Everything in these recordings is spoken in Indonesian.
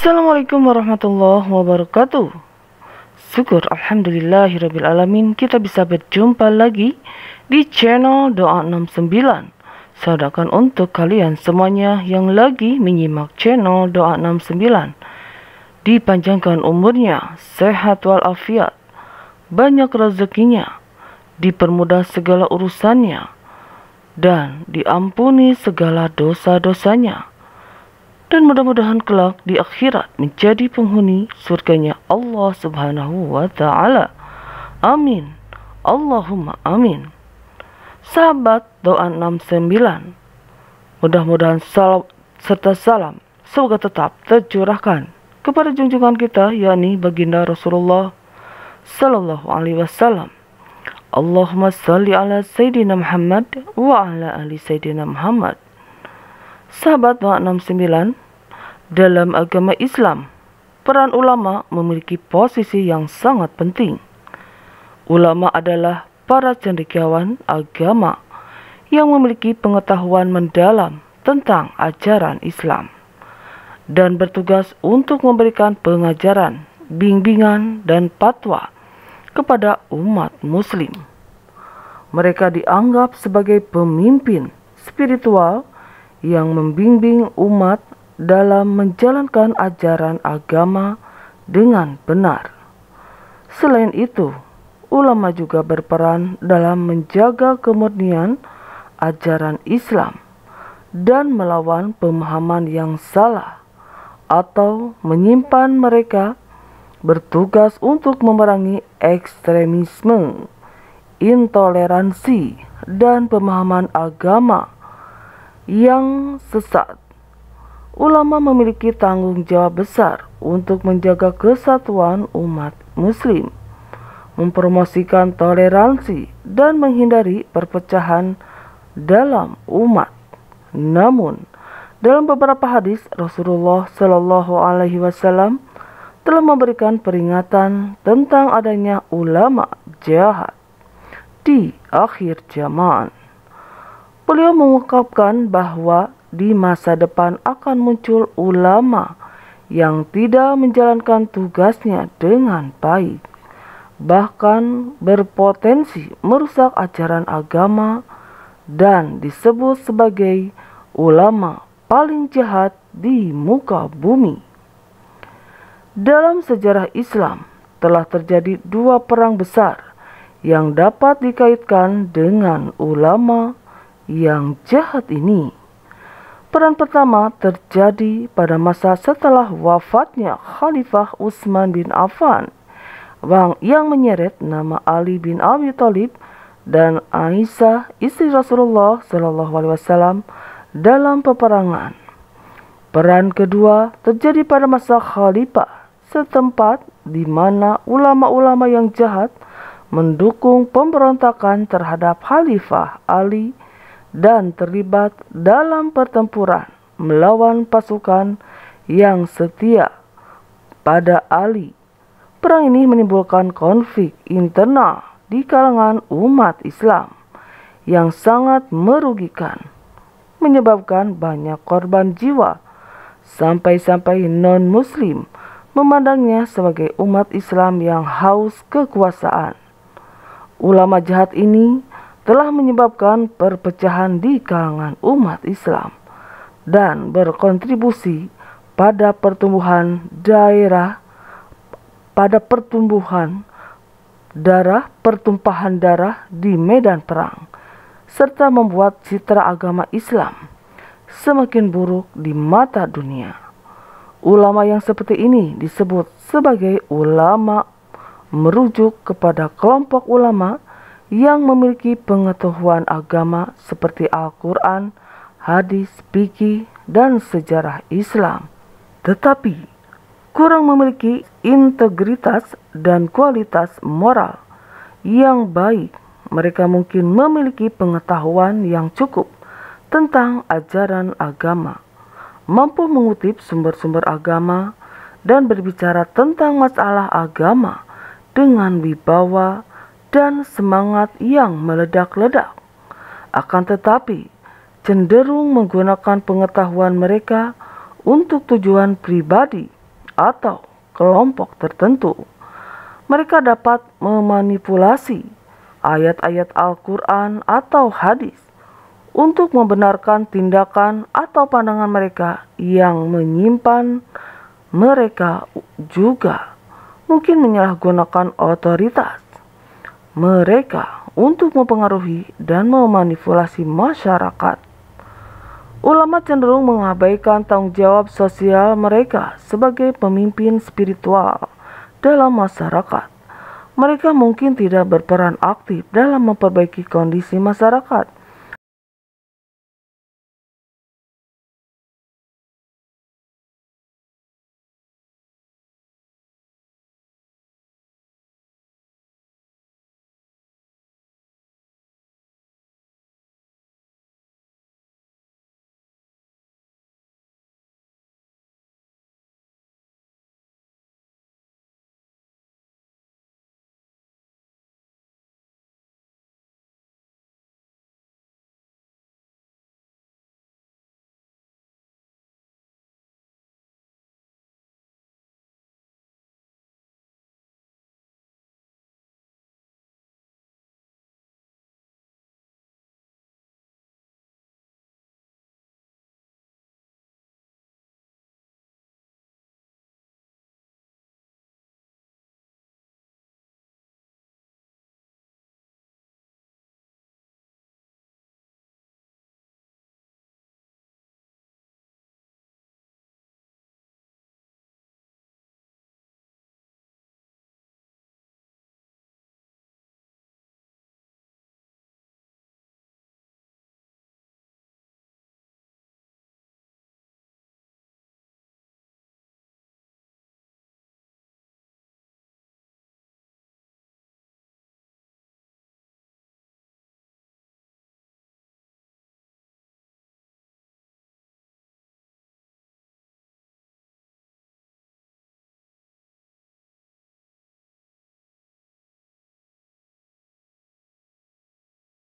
Assalamualaikum warahmatullahi wabarakatuh. Syukur alhamdulillahirabbil alamin kita bisa berjumpa lagi di channel Doa 69. Saya doakan untuk kalian semuanya yang lagi menyimak channel Doa 69 dipanjangkan umurnya, sehat walafiat, banyak rezekinya, dipermudah segala urusannya, dan diampuni segala dosa-dosanya. Dan mudah-mudahan kelak di akhirat menjadi penghuni surganya Allah Subhanahu wa Ta'ala. Amin. Allahumma amin. Sahabat Doa 69, mudah-mudahan salam serta salam semoga tetap tercurahkan kepada junjungan kita, yakni baginda Rasulullah Sallallahu Alaihi Wasallam. Allahumma salli ala Sayyidina Muhammad wa ala ali Sayyidina Muhammad. Sahabat Doa 69, dalam agama Islam, peran ulama memiliki posisi yang sangat penting. Ulama adalah para cendekiawan agama yang memiliki pengetahuan mendalam tentang ajaran Islam dan bertugas untuk memberikan pengajaran, bimbingan, dan fatwa kepada umat muslim. Mereka dianggap sebagai pemimpin spiritual yang membimbing umat dalam menjalankan ajaran agama dengan benar. Selain itu, ulama juga berperan dalam menjaga kemurnian ajaran Islam dan melawan pemahaman yang salah atau menyimpan mereka, bertugas untuk memerangi ekstremisme, intoleransi, dan pemahaman agama yang sesat. Ulama memiliki tanggung jawab besar untuk menjaga kesatuan umat muslim, mempromosikan toleransi, dan menghindari perpecahan dalam umat. Namun, dalam beberapa hadis Rasulullah Shallallahu Alaihi Wasallam telah memberikan peringatan tentang adanya ulama jahat di akhir zaman. Beliau mengungkapkan bahwa di masa depan akan muncul ulama yang tidak menjalankan tugasnya dengan baik, bahkan berpotensi merusak ajaran agama dan disebut sebagai ulama paling jahat di muka bumi. Dalam sejarah Islam telah terjadi dua perang besar yang dapat dikaitkan dengan ulama yang jahat ini. Peran pertama terjadi pada masa setelah wafatnya Khalifah Utsman bin Affan yang menyeret nama Ali bin Abi Thalib dan Aisyah istri Rasulullah Shallallahu Alaihi Wasallam dalam peperangan. Peran kedua terjadi pada masa Khalifah setempat di mana ulama-ulama yang jahat mendukung pemberontakan terhadap Khalifah Ali dan terlibat dalam pertempuran melawan pasukan yang setia pada Ali. Perang ini menimbulkan konflik internal di kalangan umat Islam yang sangat merugikan, menyebabkan banyak korban jiwa, sampai-sampai non-muslim memandangnya sebagai umat Islam yang haus kekuasaan. Ulama jahat ini telah menyebabkan perpecahan di kalangan umat Islam dan berkontribusi pada pertumbuhan pertumpahan darah di medan perang, serta membuat citra agama Islam semakin buruk di mata dunia. Ulama yang seperti ini disebut sebagai ulama merujuk kepada kelompok ulama yang memiliki pengetahuan agama seperti Al-Quran, hadis, fikih, dan sejarah Islam, tetapi kurang memiliki integritas dan kualitas moral yang baik. Mereka mungkin memiliki pengetahuan yang cukup tentang ajaran agama, mampu mengutip sumber-sumber agama, dan berbicara tentang masalah agama dengan wibawa dan semangat yang meledak-ledak. Akan tetapi, cenderung menggunakan pengetahuan mereka untuk tujuan pribadi atau kelompok tertentu. Mereka dapat memanipulasi ayat-ayat Al-Quran atau hadis untuk membenarkan tindakan atau pandangan mereka yang menyimpan. Mereka juga mungkin menyalahgunakan otoritas mereka untuk mempengaruhi dan memanipulasi masyarakat. Ulama cenderung mengabaikan tanggung jawab sosial mereka sebagai pemimpin spiritual dalam masyarakat. Mereka mungkin tidak berperan aktif dalam memperbaiki kondisi masyarakat.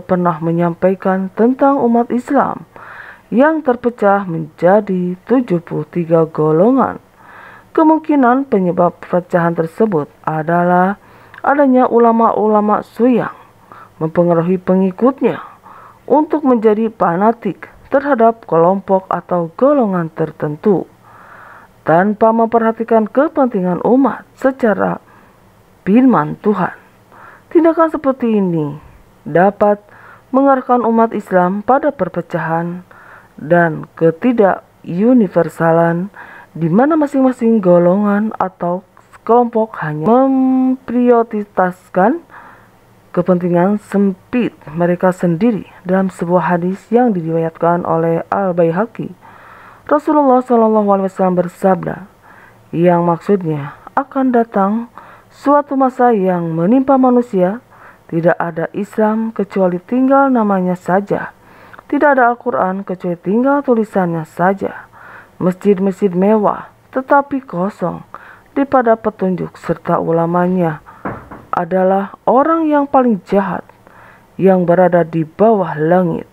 Pernah menyampaikan tentang umat Islam yang terpecah menjadi 73 golongan. Kemungkinan penyebab perpecahan tersebut adalah adanya ulama-ulama yang mempengaruhi pengikutnya untuk menjadi fanatik terhadap kelompok atau golongan tertentu tanpa memperhatikan kepentingan umat secara firman Tuhan. Tindakan seperti ini dapat mengarahkan umat Islam pada perpecahan dan ketidakuniversalan, di mana masing-masing golongan atau kelompok hanya memprioritaskan kepentingan sempit mereka sendiri. Dalam sebuah hadis yang diriwayatkan oleh Al-Baihaqi, Rasulullah SAW bersabda, yang maksudnya akan datang suatu masa yang menimpa manusia, tidak ada Islam kecuali tinggal namanya saja. Tidak ada Al-Quran kecuali tinggal tulisannya saja. Masjid-masjid mewah tetapi kosong daripada petunjuk, serta ulamanya adalah orang yang paling jahat yang berada di bawah langit.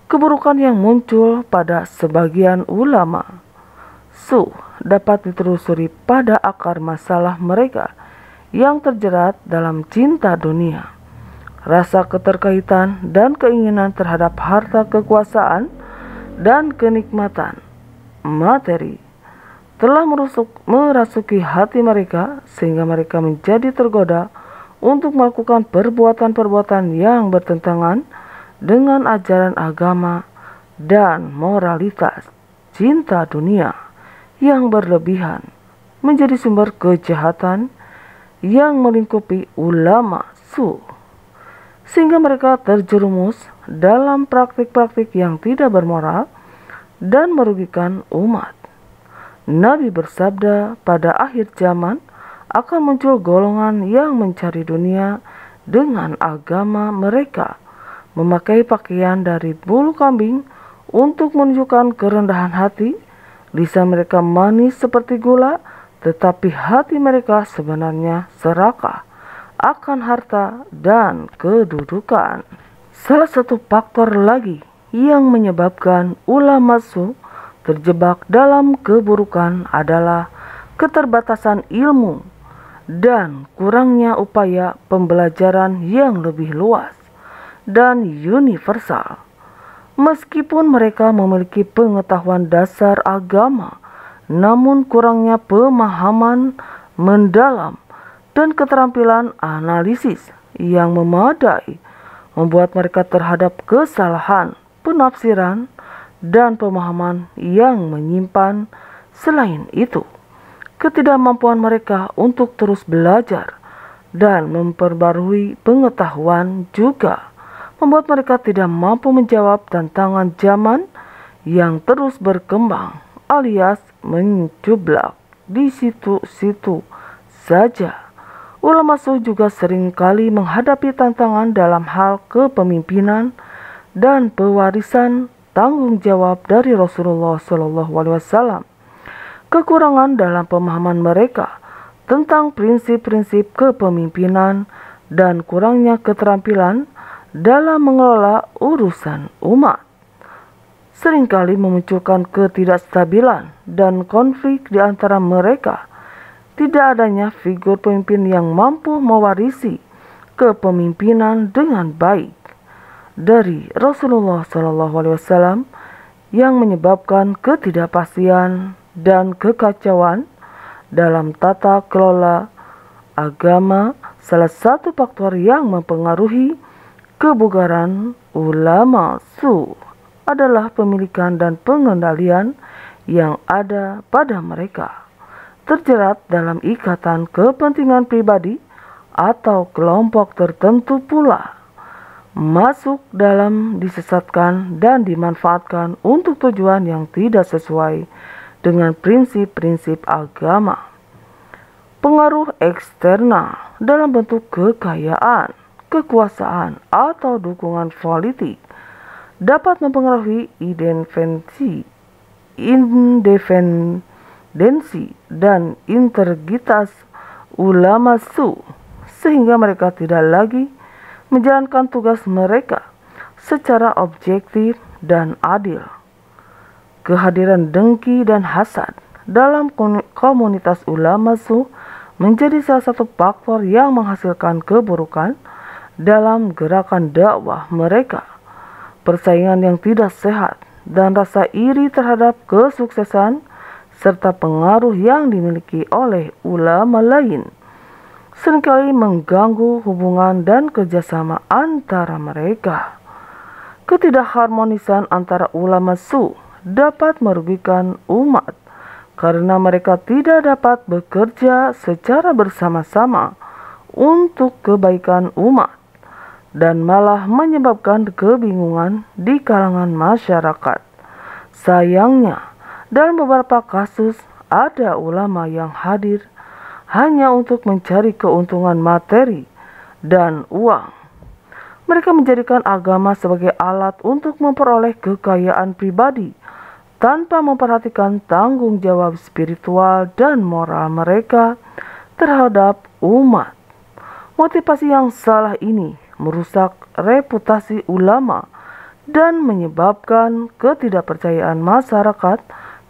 Keburukan yang muncul pada sebagian ulama dapat ditelusuri pada akar masalah mereka yang terjerat dalam cinta dunia, rasa keterkaitan dan keinginan terhadap harta kekuasaan dan kenikmatan materi telah merasuki hati mereka, sehingga mereka menjadi tergoda untuk melakukan perbuatan-perbuatan yang bertentangan dengan ajaran agama dan moralitas. Cinta dunia yang berlebihan menjadi sumber kejahatan yang melingkupi ulama sehingga mereka terjerumus dalam praktik-praktik yang tidak bermoral dan merugikan umat. Nabi bersabda, pada akhir zaman akan muncul golongan yang mencari dunia dengan agama mereka, memakai pakaian dari bulu kambing untuk menunjukkan kerendahan hati. Lisan mereka manis seperti gula, tetapi hati mereka sebenarnya serakah akan harta dan kedudukan. Salah satu faktor lagi yang menyebabkan ulama terjebak dalam keburukan adalah keterbatasan ilmu, dan kurangnya upaya pembelajaran yang lebih luas dan universal. Meskipun mereka memiliki pengetahuan dasar agama, namun kurangnya pemahaman mendalam dan keterampilan analisis yang memadai membuat mereka terhadap kesalahan penafsiran dan pemahaman yang menyimpan. Selain itu, ketidakmampuan mereka untuk terus belajar dan memperbarui pengetahuan juga membuat mereka tidak mampu menjawab tantangan zaman yang terus berkembang alias mencublak di situ-situ saja. Ulama suh juga seringkali menghadapi tantangan dalam hal kepemimpinan dan pewarisan tanggung jawab dari Rasulullah SAW. Kekurangan dalam pemahaman mereka tentang prinsip-prinsip kepemimpinan dan kurangnya keterampilan dalam mengelola urusan umat seringkali memunculkan ketidakstabilan dan konflik di antara mereka. Tidak adanya figur pemimpin yang mampu mewarisi kepemimpinan dengan baik dari Rasulullah SAW yang menyebabkan ketidakpastian dan kekacauan dalam tata kelola agama. Salah satu faktor yang mempengaruhi kebugaran ulama suh adalah pemilikan dan pengendalian yang ada pada mereka, terjerat dalam ikatan kepentingan pribadi atau kelompok tertentu pula, masuk dalam disesatkan dan dimanfaatkan untuk tujuan yang tidak sesuai dengan prinsip-prinsip agama. Pengaruh eksternal dalam bentuk kekayaan, kekuasaan, atau dukungan politik dapat mempengaruhi independensi dan integritas ulama suh, sehingga mereka tidak lagi menjalankan tugas mereka secara objektif dan adil. Kehadiran dengki dan hasad dalam komunitas ulama suh menjadi salah satu faktor yang menghasilkan keburukan dalam gerakan dakwah mereka. Persaingan yang tidak sehat dan rasa iri terhadap kesuksesan serta pengaruh yang dimiliki oleh ulama lain seringkali mengganggu hubungan dan kerjasama antara mereka. Ketidakharmonisan antara ulama suh dapat merugikan umat karena mereka tidak dapat bekerja secara bersama-sama untuk kebaikan umat dan malah menyebabkan kebingungan di kalangan masyarakat. Sayangnya, dalam beberapa kasus ada ulama yang hadir hanya untuk mencari keuntungan materi dan uang. Mereka menjadikan agama sebagai alat untuk memperoleh kekayaan pribadi tanpa memperhatikan tanggung jawab spiritual dan moral mereka terhadap umat. Motivasi yang salah ini merusak reputasi ulama dan menyebabkan ketidakpercayaan masyarakat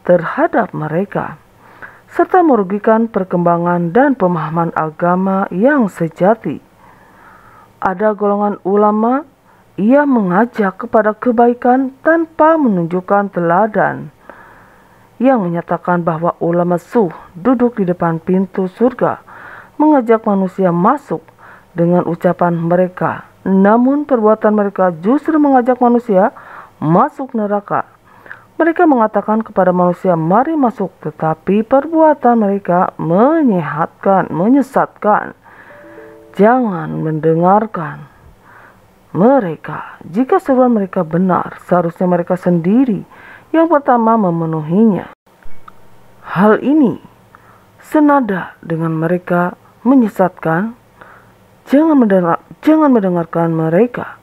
terhadap mereka, serta merugikan perkembangan dan pemahaman agama yang sejati. Ada golongan ulama ia mengajak kepada kebaikan tanpa menunjukkan teladan, yang menyatakan bahwa ulama suh duduk di depan pintu surga mengajak manusia masuk dengan ucapan mereka, namun perbuatan mereka justru mengajak manusia masuk neraka. Mereka mengatakan kepada manusia, mari masuk, tetapi perbuatan mereka menyesatkan. Jangan mendengarkan mereka. Jika seruan mereka benar, seharusnya mereka sendiri yang pertama memenuhinya. Hal ini senada dengan mereka menyesatkan. Jangan mendengarkan mereka.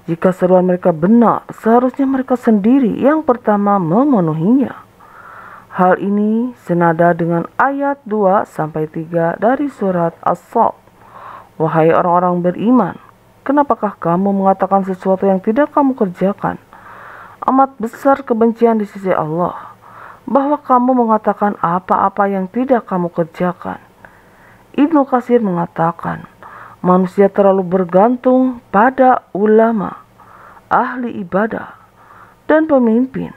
Jika seruan mereka benar, seharusnya mereka sendiri yang pertama memenuhinya. Hal ini senada dengan ayat 2-3 dari surat As-Saff. Wahai orang-orang beriman, kenapakah kamu mengatakan sesuatu yang tidak kamu kerjakan? Amat besar kebencian di sisi Allah bahwa kamu mengatakan apa-apa yang tidak kamu kerjakan. Ibnu Katsir mengatakan, manusia terlalu bergantung pada ulama, ahli ibadah, dan pemimpin.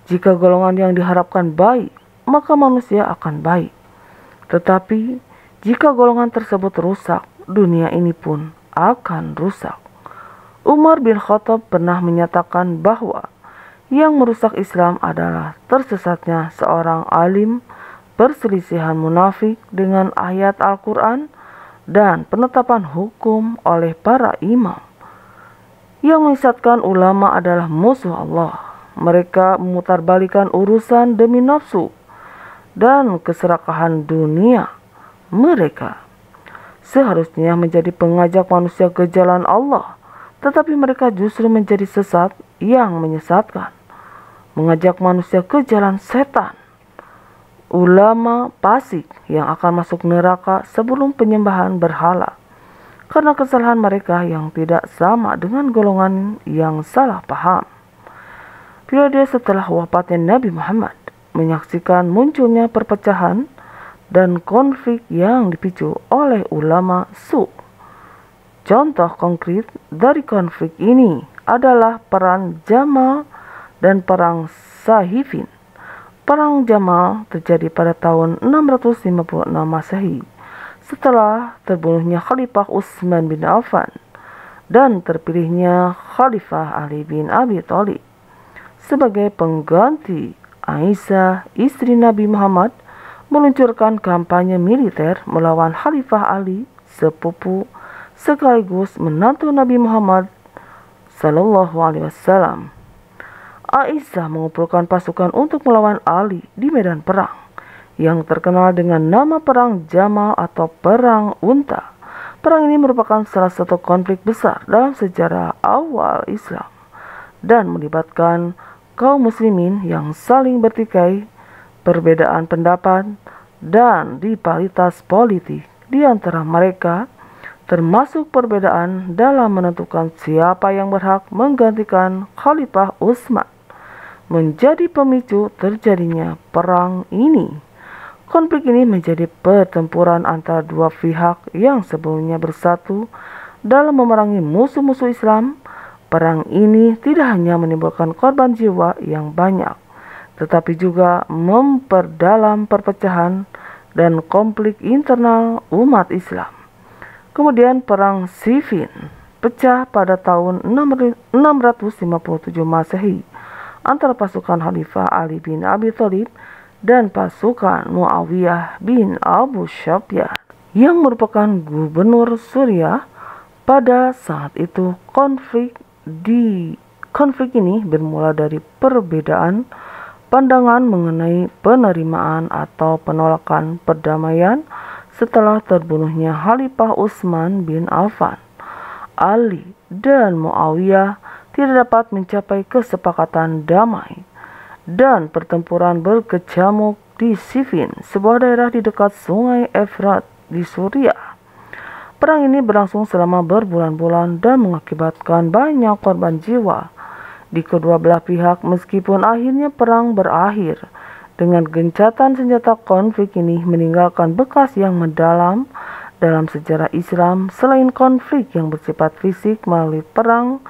Jika golongan yang diharapkan baik, maka manusia akan baik. Tetapi, jika golongan tersebut rusak, dunia ini pun akan rusak. Umar bin Khattab pernah menyatakan bahwa yang merusak Islam adalah tersesatnya seorang alim, perselisihan munafik dengan ayat Al-Quran, dan penetapan hukum oleh para imam. Yang menyesatkan ulama adalah musuh Allah. Mereka memutarbalikan urusan demi nafsu dan keserakahan dunia mereka. Seharusnya menjadi pengajak manusia ke jalan Allah, tetapi mereka justru menjadi sesat yang menyesatkan, mengajak manusia ke jalan setan. Ulama fasik yang akan masuk neraka sebelum penyembahan berhala, karena kesalahan mereka yang tidak sama dengan golongan yang salah paham. Periode setelah wafatnya Nabi Muhammad menyaksikan munculnya perpecahan dan konflik yang dipicu oleh ulama su. Contoh konkret dari konflik ini adalah perang Jamal dan perang Sahifin. Perang Jamal terjadi pada tahun 656 Masehi setelah terbunuhnya Khalifah Utsman bin Affan dan terpilihnya Khalifah Ali bin Abi Thalib sebagai pengganti. Aisyah, istri Nabi Muhammad, meluncurkan kampanye militer melawan Khalifah Ali, sepupu sekaligus menantu Nabi Muhammad Sallallahu Alaihi Wasallam. Aisyah mengumpulkan pasukan untuk melawan Ali di medan perang yang terkenal dengan nama Perang Jamal atau Perang Unta. Perang ini merupakan salah satu konflik besar dalam sejarah awal Islam dan melibatkan kaum muslimin yang saling bertikai, perbedaan pendapat, dan rivalitas politik di antara mereka, termasuk perbedaan dalam menentukan siapa yang berhak menggantikan Khalifah Utsman, menjadi pemicu terjadinya perang ini. Konflik ini menjadi pertempuran antara dua pihak yang sebelumnya bersatu dalam memerangi musuh-musuh Islam. Perang ini tidak hanya menimbulkan korban jiwa yang banyak, tetapi juga memperdalam perpecahan dan konflik internal umat Islam. Kemudian perang Siffin pecah pada tahun 657 Masehi antara pasukan Khalifah Ali bin Abi Thalib dan pasukan Muawiyah bin Abu Sufyan yang merupakan gubernur Suriah pada saat itu. Konflik ini bermula dari perbedaan pandangan mengenai penerimaan atau penolakan perdamaian setelah terbunuhnya Khalifah Utsman bin Affan. Ali dan Muawiyah tidak dapat mencapai kesepakatan damai, dan pertempuran berkecamuk di Siffin, sebuah daerah di dekat sungai Efrat di Suriah. Perang ini berlangsung selama berbulan-bulan dan mengakibatkan banyak korban jiwa di kedua belah pihak. Meskipun akhirnya perang berakhir dengan gencatan senjata, konflik ini meninggalkan bekas yang mendalam dalam sejarah Islam. Selain konflik yang bersifat fisik melalui perang,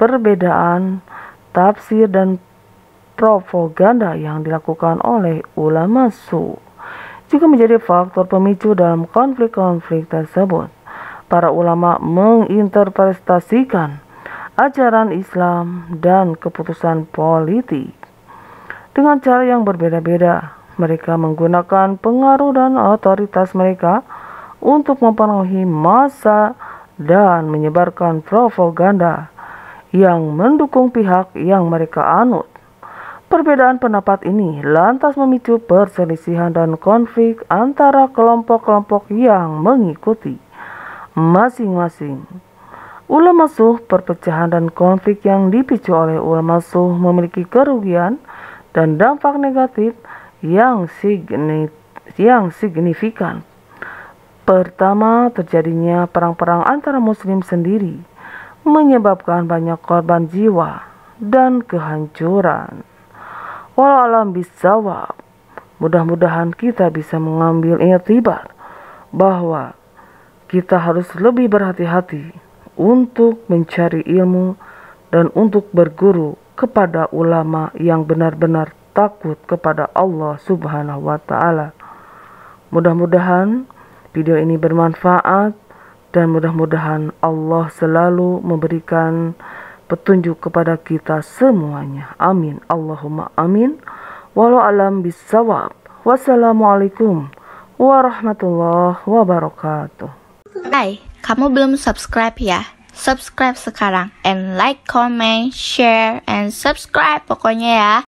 perbedaan tafsir dan propaganda yang dilakukan oleh ulama su juga menjadi faktor pemicu dalam konflik-konflik tersebut. Para ulama menginterpretasikan ajaran Islam dan keputusan politik dengan cara yang berbeda-beda. Mereka menggunakan pengaruh dan otoritas mereka untuk mempengaruhi massa dan menyebarkan propaganda yang mendukung pihak yang mereka anut. Perbedaan pendapat ini lantas memicu perselisihan dan konflik antara kelompok-kelompok yang mengikuti masing-masing. Ulama suh, perpecahan dan konflik yang dipicu oleh ulama suh memiliki kerugian dan dampak negatif yang signifikan. Pertama, terjadinya perang-perang antara muslim sendiri menyebabkan banyak korban jiwa dan kehancuran. Walau alam bisawab. Mudah-mudahan kita bisa mengambil i'tibar bahwa kita harus lebih berhati-hati untuk mencari ilmu dan untuk berguru kepada ulama yang benar-benar takut kepada Allah Subhanahu wa Ta'ala. Mudah-mudahan video ini bermanfaat dan mudah-mudahan Allah selalu memberikan petunjuk kepada kita semuanya. Amin. Allahumma amin. Walau alam bisawab. Wassalamualaikum warahmatullahi wabarakatuh. Hai, kamu belum subscribe ya? Subscribe sekarang and like, comment, share, and subscribe pokoknya ya.